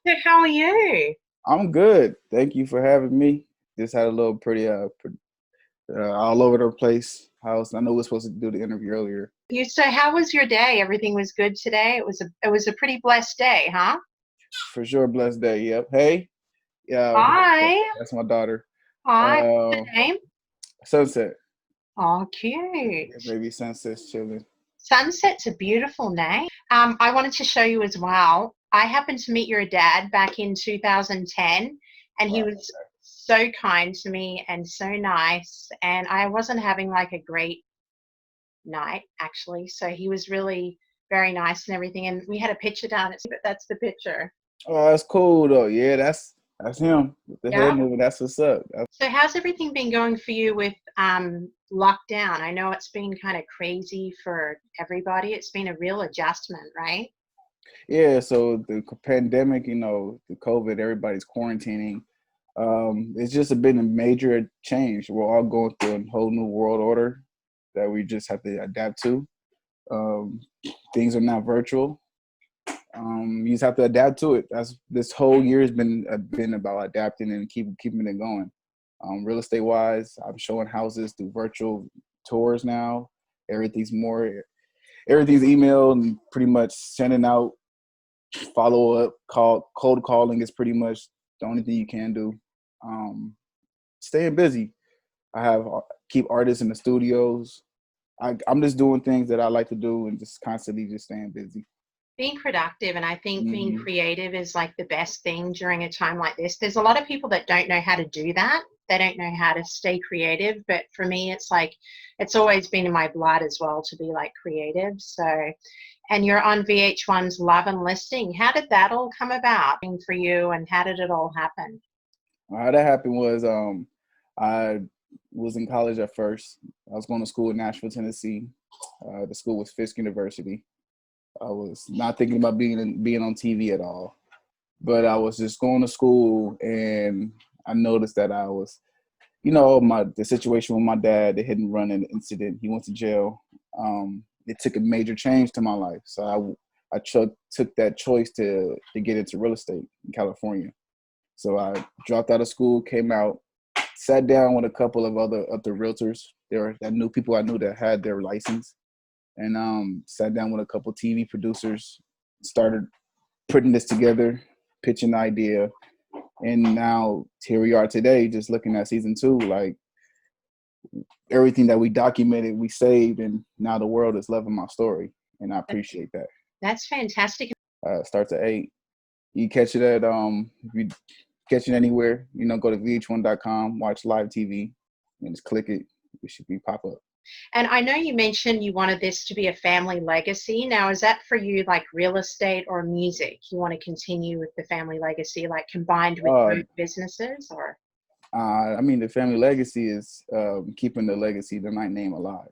So how are you? I'm good. Thank you for having me. Just had a little pretty all over the place house. I know we were supposed to do the interview earlier. So how was your day? Everything was good today? It was a pretty blessed day, huh? For sure, blessed day. Yep. Hey, yeah, Hi. that's my daughter. Hi. What's Uh, the name? Sunset. Oh, cute. Maybe Sunset's chilling. Sunset's a beautiful name. I wanted to show you as well. I happened to meet your dad back in 2010, and he Wow. was so kind to me and so nice. And I wasn't having like a great night actually. So he was really very nice and everything. And we had a picture done. But that's the picture. Oh, that's cool though. Yeah, that's him with the head Yeah. moving. That's what's up. So how's everything been going for you with lockdown? I know it's been kind of crazy for everybody. It's been a real adjustment, right? Yeah. So the pandemic, the COVID, everybody's quarantining. It's just been a major change. We're all going through a whole new world order that we just have to adapt to. Um, Things are now virtual. You just have to adapt to it. That's this whole year has been about adapting and keeping it going. Real estate wise, I'm showing houses through virtual tours now. Everything's more everything's email and pretty much sending out follow up cold calling is pretty much the only thing you can do. Um, Staying busy. I have keep artists in the studios. I'm just doing things that I like to do and just constantly just staying busy. Being productive, and I think being Hmm. creative is like the best thing during a time like this. There's a lot of people that don't know how to do that. They don't know how to stay creative, but for me it's like it's always been in my blood as well to be like creative. So, and you're on VH1's Love and Listing. How did that all come about for you, and how did it all happen? How that happened was I was in college at first. I was going to school in Nashville, Tennessee. The school was Fisk University. I was not thinking about being on TV at all, but I was just going to school, and I noticed that I was, the situation with my dad, the hit and run incident. He went to jail. It took a major change to my life, so took that choice to get into real estate in California. So I dropped out of school, came out, sat down with a couple of the realtors. That knew people I knew that had their license, and sat down with a couple TV producers, started putting this together, pitching the idea, and now here we are today, just looking at season two. Like everything that we documented, we saved, and now the world is loving my story, and I appreciate that. That's fantastic. Starts at 8. You catch it at if you catch it anywhere, go to vh1.com, watch live TV, and just click it. It should be pop up. And I know you mentioned you wanted this to be a family legacy. Now, is that for you like real estate or music? You want to continue with the family legacy, like combined with Uh, both businesses, or? I mean, the family legacy is keeping the legacy, the night name alive.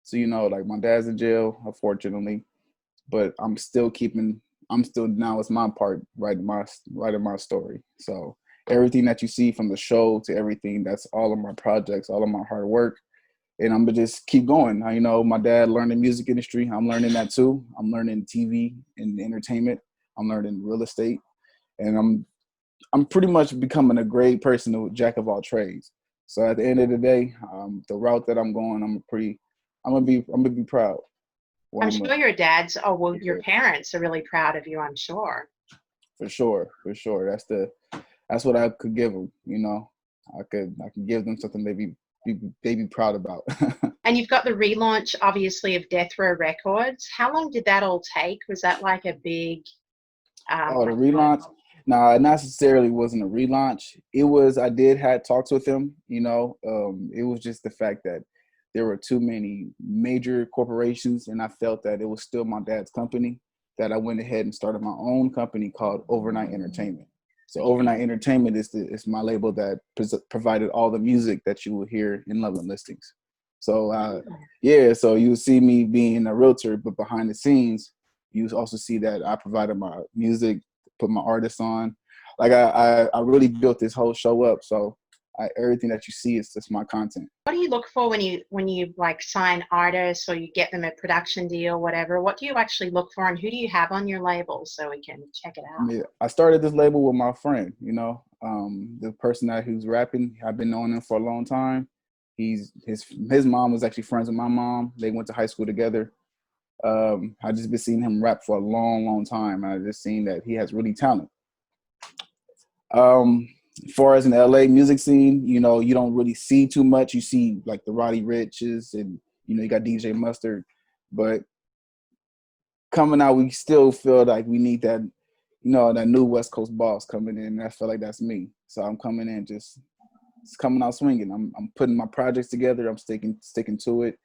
So, like my dad's in jail, unfortunately, but I'm still now it's my part writing my story. So everything that you see from the show to everything, that's all of my projects, all of my hard work. And I'm gonna just keep going. My dad learned the music industry. I'm learning that too. I'm learning TV and entertainment. I'm learning real estate, and I'm pretty much becoming a great person, a jack of all trades. So at the end of the day, the route that I'm going, I'm gonna be proud. Well, I'm sure your dads, oh, well, your for parents are really proud of you, I'm sure. sure, for sure. That's what I could give them. I could give them something they be proud about. And you've got the relaunch, obviously, of Death Row Records. How long did that all take? Was that like a big, Oh, the like, relaunch? Nah, it necessarily wasn't a relaunch. It was, I did had talks with him, it was just the fact that there were too many major corporations, and I felt that it was still my dad's company, that I went ahead and started my own company called Overnight Entertainment. So Overnight Entertainment is my label that provided all the music that you will hear in Love and Listings. So yeah, so you see me being a realtor, but behind the scenes, you also see that I provided my music, put my artists on. Like I really built this whole show up. So Everything that you see is just my content. What do you look for when you like sign artists or you get them a production deal, whatever? What do you actually look for, and who do you have on your label so we can check it I out? mean, I started this label with my friend, the person who's rapping. I've been knowing him for a long time. His mom was actually friends with my mom. They went to high school together. I just been seeing him rap for a long, long time. I just seen that he has really talent. As far as in the LA music scene, you don't really see too much. You see like the Roddy Riches and you got DJ Mustard, but coming out, we still feel like we need that, that new West Coast boss coming in. And I feel like that's me. So I'm coming in just coming out swinging. I'm putting my projects together. I'm sticking to it,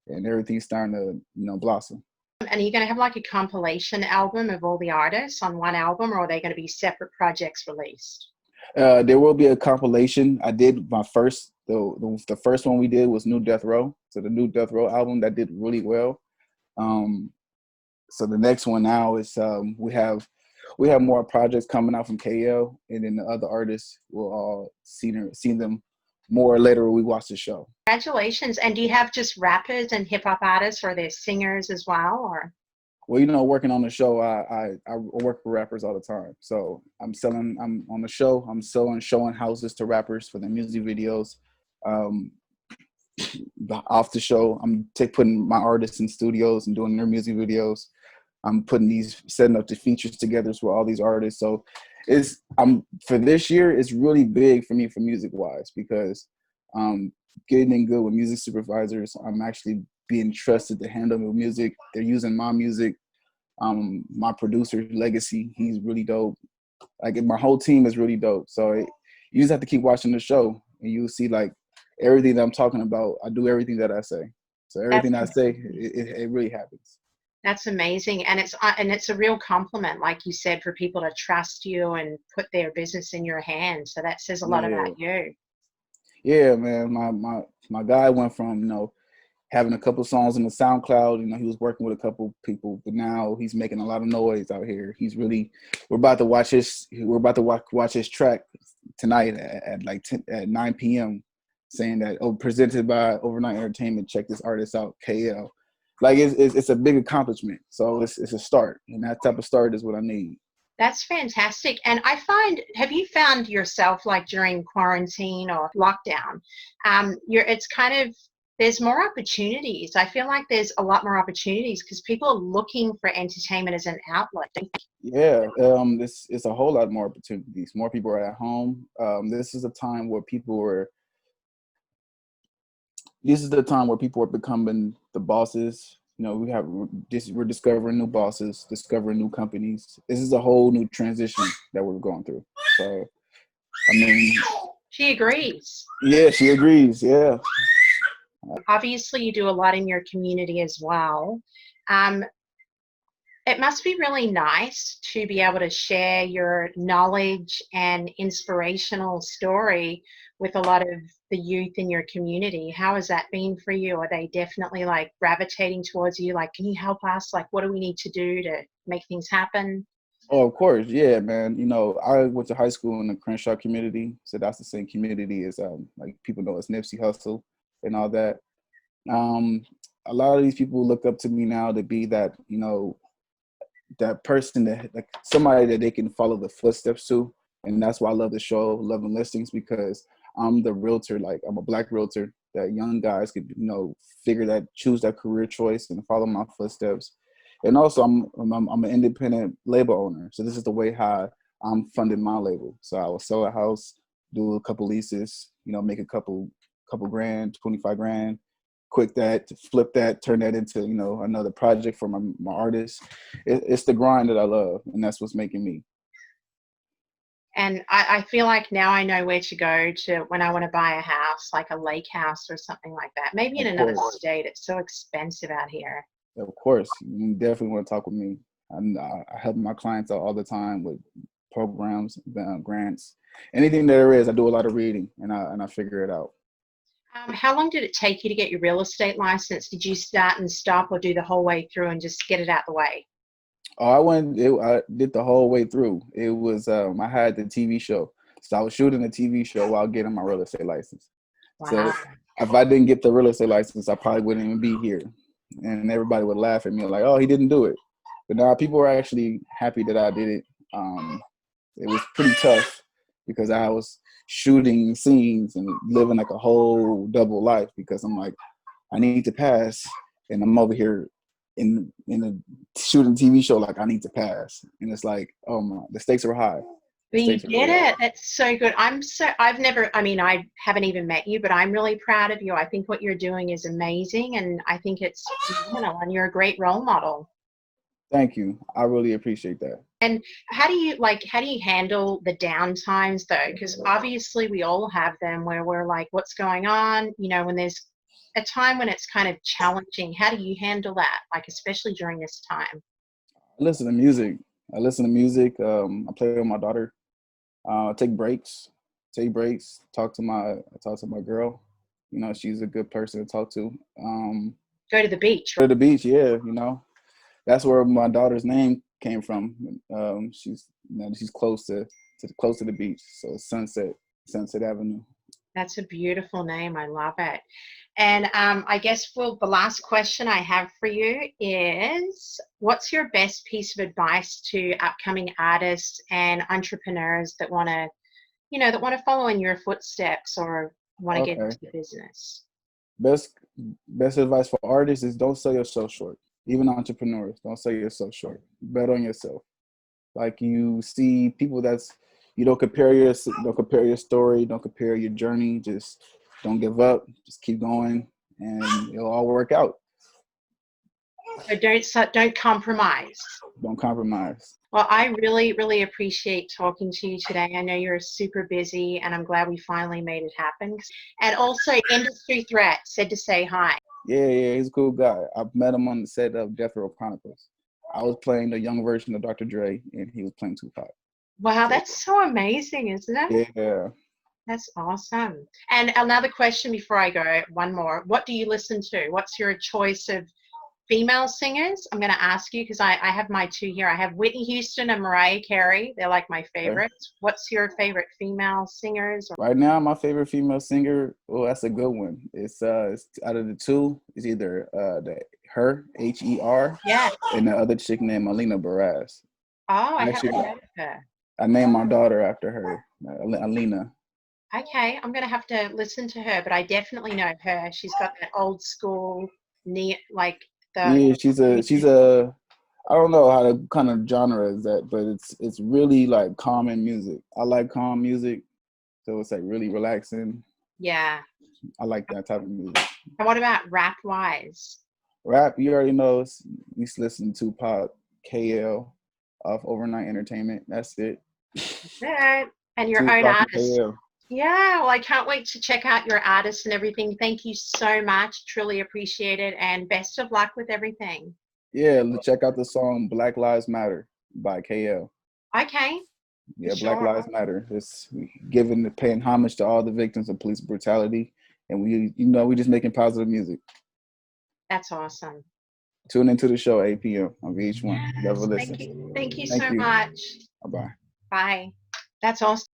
and everything's starting to blossom. And are you going to have like a compilation album of all the artists on one album, or are they going to be separate projects released? There will be a compilation. I did my first, the first one we did was New Death Row. So the New Death Row album that did really well. So the next one now is we have more projects coming out from KL, and then the other artists will all see them more later when we watch the show. Congratulations. And do you have just rappers and hip hop artists, or are there singers as well, or? Well, working on the show, I work for rappers all the time. So I'm on the show, I'm showing houses to rappers for their music videos. Off the show, I'm putting my artists in studios and doing their music videos. I'm setting up the features together for all these artists. So for this year, it's really big for me for music wise, because getting in good with music supervisors. I'm actually being trusted to handle the music. They're using my music. My producer Legacy, he's really dope. Like my whole team is really dope. So you just have to keep watching the show, and you'll see like everything that I'm talking about. I do everything that I say. So everything I say, it really happens. That's amazing. And it's a real compliment, like you said, for people to trust you and put their business in your hands. So that says a lot about you. Yeah, man. My guy went from, having a couple songs in the SoundCloud. He was working with a couple people, but now he's making a lot of noise out here. We're about to watch his track tonight at 9 p.m. saying that, presented by Overnight Entertainment. Check this artist out, KL. Like it's a big accomplishment. So it's a start, and that type of start is what I need. That's fantastic. And have you found yourself, like during quarantine or lockdown, there's more opportunities. I feel like there's a lot more opportunities because people are looking for entertainment as an outlet. Yeah, it's a whole lot more opportunities. More people are at home. This is a time where people are becoming the bosses. We're discovering new bosses, discovering new companies. This is a whole new transition that we're going through. So, I mean, she agrees. Yeah, she agrees. Yeah. Obviously, you do a lot in your community as well. It must be really nice to be able to share your knowledge and inspirational story with a lot of the youth in your community. How has that been for you? Are they definitely like gravitating towards you? Like, can you help us? Like, what do we need to do to make things happen? Oh, of course. Yeah, man. I went to high school in the Crenshaw community. So that's the same community as like people know as Nipsey Hussle and all that. A lot of these people look up to me now to be that, that person that like somebody that they can follow the footsteps to. And that's why I love the show, Love and Listings, because I'm the realtor, like I'm a Black realtor that young guys could, choose that career choice and follow my footsteps. And also I'm an independent label owner. So this is the way how I'm funding my label. So I will sell a house, do a couple leases, make a couple grand, 25 grand, quit that, flip that, turn that into, another project for my artists. It's the grind that I love, and that's what's making me. And I feel like now I know where to go to when I want to buy a house, like a lake house or something like that. Maybe in another state. It's so expensive out here. Of course. You definitely want to talk with me. I help my clients out all the time with programs, grants, anything there is. I do a lot of reading, and I figure it out. How long did it take you to get your real estate license? Did you start and stop or do the whole way through and just get it out the way? Oh, I did the whole way through. It was, I had the TV show. So I was shooting a TV show while getting my real estate license. So Wow. if I didn't get the real estate license, I probably wouldn't even be here. And everybody would laugh at me like, oh, he didn't do it. But now people were actually happy that I did it. It was pretty tough because I was shooting scenes and living like a whole double life because I'm like, I need to pass. And I'm over here in a shooting TV show like I need to pass. And it's like, oh my, the stakes are high. The But you stakes are did really high. it. That's so good. I've never, I mean, I haven't even met you, but I'm really proud of you. I think what you're doing is amazing. And I think it's phenomenal. And you're a great role model. Thank you. I really appreciate that. And how do you handle the down times though? Because obviously we all have them where we're like, what's going on? You know, when there's a time when it's kind of challenging, how do you handle that? Like, especially during this time? I listen to music. I listen to music. I play with my daughter. Take breaks. Take breaks. Talk to my girl. You know, she's a good person to talk to. Go to the beach, Go right? to the beach, yeah. You know, that's where my daughter's name came from. She's close to the beach, so Sunset Avenue. That's a beautiful name. I love it. And I guess, well, the last question I have for you is what's your best piece of advice to upcoming artists and entrepreneurs that want to, that want to follow in your footsteps or want to get Okay. into the business? Best best advice for artists is don't sell yourself short. Even entrepreneurs, don't sell yourself short. Bet on yourself. Like you see people that's you don't compare your story, don't compare your journey. Just don't give up. Just keep going, and it'll all work out. So don't compromise. Don't compromise. Well, I really, really appreciate talking to you today. I know you're super busy, and I'm glad we finally made it happen. And also, Industry Threat said to say hi. Yeah, he's a cool guy. I've met him on the set of Death Row Chronicles. I was playing the young version of Dr. Dre, and he was playing Tupac. Wow, So that's so amazing, isn't it? yeah, That's awesome. And another question before I go, one more. What do you listen to? What's your choice of female singers? I'm going to ask you because I have my two here. I have Whitney Houston and Mariah Carey. They're like my okay. favorites. What's your favorite female singers? Right now, my favorite female singer. Oh, that's a good one. It's out of the two. It's either Her, Yeah. and the other chick named Alina Baraz. Oh, I haven't Actually, heard of her. I named my daughter after her, Alina. Okay, I'm going to have to listen to her, but I definitely know her. She's got that old school, like the. Yeah, she's a. I don't know how the kind of genre is that, but it's really like calming music. I like calm music, so it's like really relaxing. Yeah. I like that type of music. And what about rap wise? Rap, you already know. You used to listen to Tupac, KL, off Overnight Entertainment. That's it. Good. And your own Tupac and artist. KL. Yeah, well, I can't wait to check out your artists and everything. Thank you so much. Truly appreciate it. And best of luck with everything. Yeah, check out the song "Black Lives Matter" by KL. Okay, for Yeah, Black sure. Lives Matter. It's paying homage to all the victims of police brutality, and we just making positive music. That's awesome. Tune into the show 8 p.m. on VH1. Never Yes, thank listen. you. Thank you Thank so you. much. Bye bye. Bye. That's awesome.